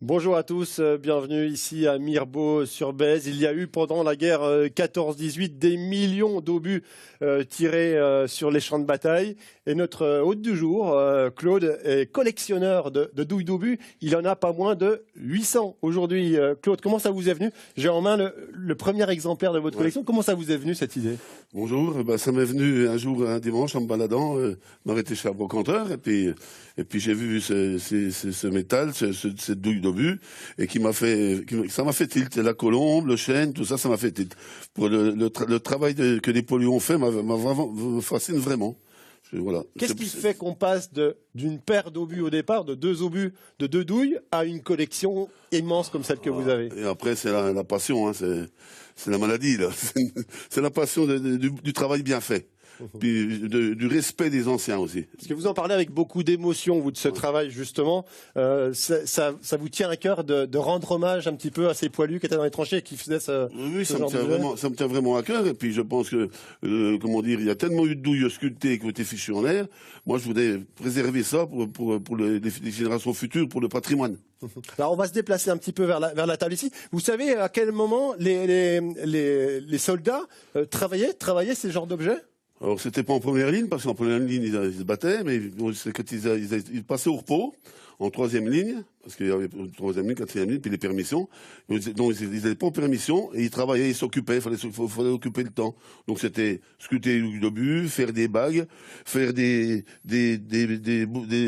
Bonjour à tous, bienvenue ici à Mirebeau-sur-Bèze. Il y a eu pendant la guerre 14-18 des millions d'obus tirés sur les champs de bataille. Et notre hôte du jour, Claude, est collectionneur de douilles d'obus. Il en a pas moins de 800 aujourd'hui. Claude, comment ça vous est venu? J'ai en main le premier exemplaire de votre collection. Comment ça vous est venu cette idée? Bonjour, ça m'est venu un jour, un dimanche, en me baladant, m'arrêter chez un brocanteur, et puis j'ai vu ce métal, cette douille d'obus, et ça m'a fait tilt. La colombe, le chêne, tout ça, ça m'a fait tilt. Pour le travail que les polluants ont fait, me fascine vraiment. Voilà. Qu'est-ce qui fait qu'on passe d'une paire d'obus au départ, de deux obus, de deux douilles, à une collection immense comme celle que vous avez? Et après, c'est la passion, hein, c'est la maladie, là. C'est la passion du travail bien fait. Puis du respect des anciens aussi. Parce que vous en parlez avec beaucoup d'émotion, vous, de ce travail, justement. Ça vous tient à cœur de rendre hommage un petit peu à ces poilus qui étaient dans les tranchées et qui faisaient ce genre de choses? Ça me tient vraiment à cœur. Et puis je pense que, il y a tellement eu de douilles sculptées qui ont été fichues en l'air. Moi, je voudrais préserver ça pour les générations futures, pour le patrimoine. Alors, on va se déplacer un petit peu vers la table ici. Vous savez à quel moment les soldats travaillaient ces genres d'objets? Alors, c'était pas en première ligne, parce qu'en première ligne, ils se battaient, mais c'est quand ils passaient au repos, en troisième ligne, parce qu'il y avait troisième ligne, quatrième ligne, puis les permissions. Donc, ils n'étaient pas en permission, et ils travaillaient, ils s'occupaient, il fallait occuper le temps. Donc, c'était sculpter l'obus, faire des bagues, faire des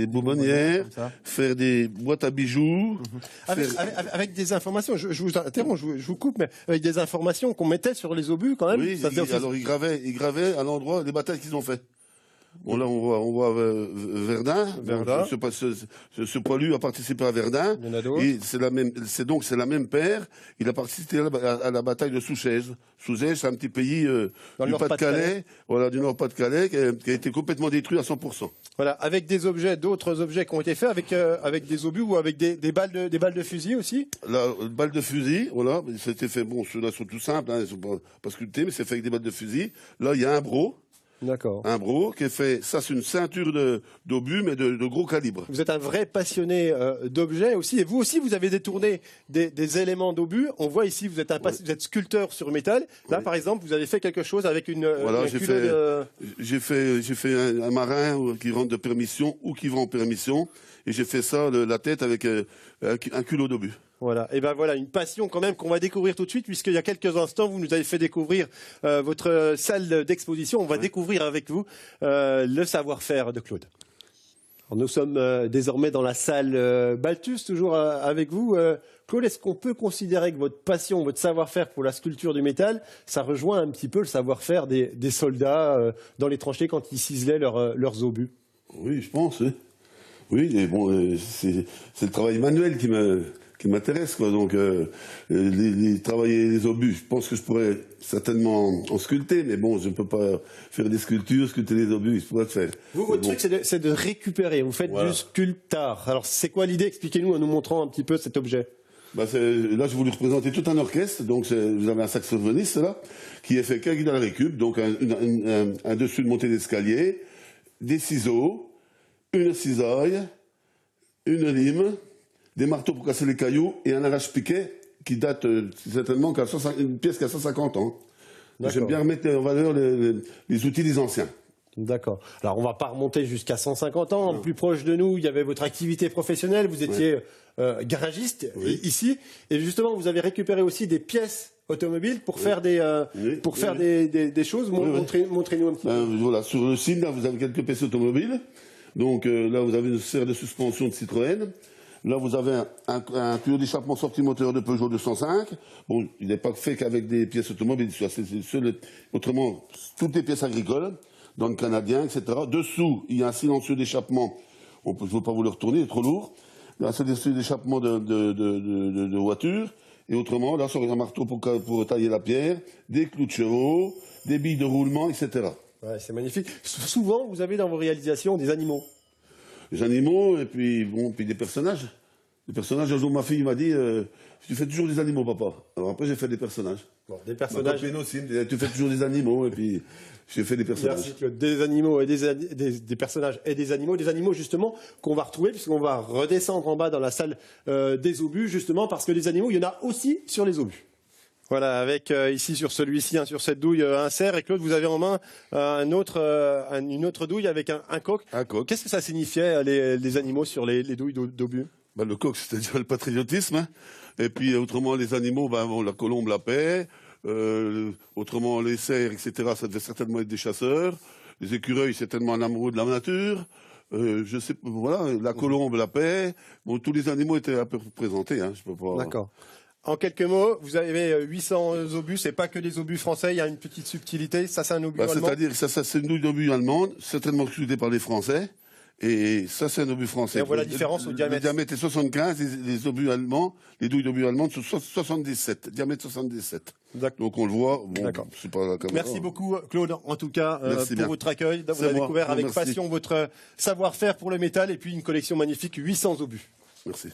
bonbonnières, faire des boîtes à bijoux. Avec des informations, je vous interromps, je vous coupe, mais avec des informations qu'on mettait sur les obus, quand même. Oui, alors ils gravaient à l'endroit les batailles qu'ils ont fait. Bon, là, on voit Verdun. Ce poilu a participé à Verdun. Et c'est la même paire. Il a participé à la bataille de Souchèze. Souchèze, c'est un petit pays du Pas-de-Calais, voilà, du Nord-Pas-de-Calais, qui a été complètement détruit à 100%. Voilà, avec d'autres objets qui ont été faits avec des obus ou avec des balles de fusil aussi. La balle de fusil, voilà, c'était fait. Bon, ceux-là sont tout simples, hein, ils sont pas sculptés, mais c'est fait avec des balles de fusil. Là, il y a un bro. D'accord. Un bro qui est fait, ça c'est une ceinture d'obus, mais de gros calibre. Vous êtes un vrai passionné d'objets aussi, et vous aussi vous avez détourné des éléments d'obus. On voit ici, vous êtes sculpteur sur métal. Là, par exemple, vous avez fait quelque chose avec j'ai fait un marin qui rentre de permission ou qui va en permission, et j'ai fait ça, la tête avec un culot d'obus. Voilà, et ben voilà, une passion quand même qu'on va découvrir tout de suite, puisqu'il y a quelques instants, vous nous avez fait découvrir votre salle d'exposition. On va découvrir avec vous le savoir-faire de Claude. Alors, nous sommes désormais dans la salle Balthus, toujours avec vous. Claude, est-ce qu'on peut considérer que votre passion, votre savoir-faire pour la sculpture du métal, ça rejoint un petit peu le savoir-faire des soldats dans les tranchées quand ils ciselaient leurs obus? Oui, je pense, oui. Oui, mais bon, c'est le travail manuel qui m'intéresse, quoi. Donc, travailler les obus, je pense que je pourrais certainement en sculpter, mais bon, je ne peux pas faire des sculptures, sculpter les obus, je pourrais le faire. Vous, votre truc, c'est de récupérer, vous faites du sculptard. Alors, c'est quoi l'idée? Expliquez-nous en nous montrant un petit peu cet objet. Là, je voulais représenter tout un orchestre, donc vous avez un saxophoniste, là, qui est fait qu'un guide à la récup, donc un dessus de montée d'escalier, des ciseaux, une cisaille, une lime, des marteaux pour casser les cailloux et un arrache-piquet qui date certainement une pièce qui a 150 ans. J'aime bien remettre en valeur les outils des anciens. D'accord. Alors, on ne va pas remonter jusqu'à 150 ans. Non. Plus proche de nous, il y avait votre activité professionnelle. Vous étiez garagiste ici. Et justement, vous avez récupéré aussi des pièces automobiles pour faire des choses. Montrez-nous un petit peu. Voilà, sur le site, là, vous avez quelques pièces automobiles. Donc là, vous avez une serre de suspension de Citroën. Là, vous avez un tuyau d'échappement sortie moteur de Peugeot 205. Bon, il n'est pas fait qu'avec des pièces automobiles. Autrement, toutes les pièces agricoles, dans le canadien, etc. Dessous, il y a un silencieux d'échappement. Je ne veux pas vous le retourner, il est trop lourd. Il y a un silencieux d'échappement de voiture. Et autrement, là, sur un marteau pour tailler la pierre, des clous de chevaux, des billes de roulement, etc. Ouais, c'est magnifique. Souvent, vous avez dans vos réalisations des animaux. Des animaux et puis des personnages. Les personnages, un jour, ma fille m'a dit, tu fais toujours des animaux, papa. Alors après, j'ai fait des personnages. Bon, des personnages. Ma copine aussi me dit, tu fais toujours des animaux, et puis j'ai fait des personnages. Merci, Claude. Des animaux et des personnages et des animaux justement qu'on va retrouver puisqu'on va redescendre en bas dans la salle des obus justement parce que les animaux, il y en a aussi sur les obus. Voilà, avec ici sur celui-ci, sur cette douille, un cerf. Et Claude, vous avez en main une autre douille avec un coq. Un coq. Qu'est-ce que ça signifiait, les animaux sur les douilles d'obus? Le coq, c'est-à-dire le patriotisme. Hein. Et puis, autrement, les animaux, la colombe, la paix. Autrement, les cerfs, etc., ça devait certainement être des chasseurs. Les écureuils, c'est tellement un amoureux de la nature. Je sais, voilà, la colombe, la paix. Bon, tous les animaux étaient un peu représentés. Hein, je peux pas... D'accord. En quelques mots, vous avez 800 obus, c'est pas que les obus français, il y a une petite subtilité, ça c'est un obus allemand. C'est-à-dire que ça c'est une douille d'obus allemande, certainement excludée par les Français, et ça c'est un obus français. Et on voit la différence au diamètre. Le diamètre est 75, les obus allemands, les douilles d'obus allemandes sont 77, diamètre 77. Donc on le voit, bon, c'est pas la caméra. Merci beaucoup Claude, en tout cas, pour votre accueil. Vous avez découvert avec passion votre savoir-faire pour le métal et puis une collection magnifique, 800 obus. Merci.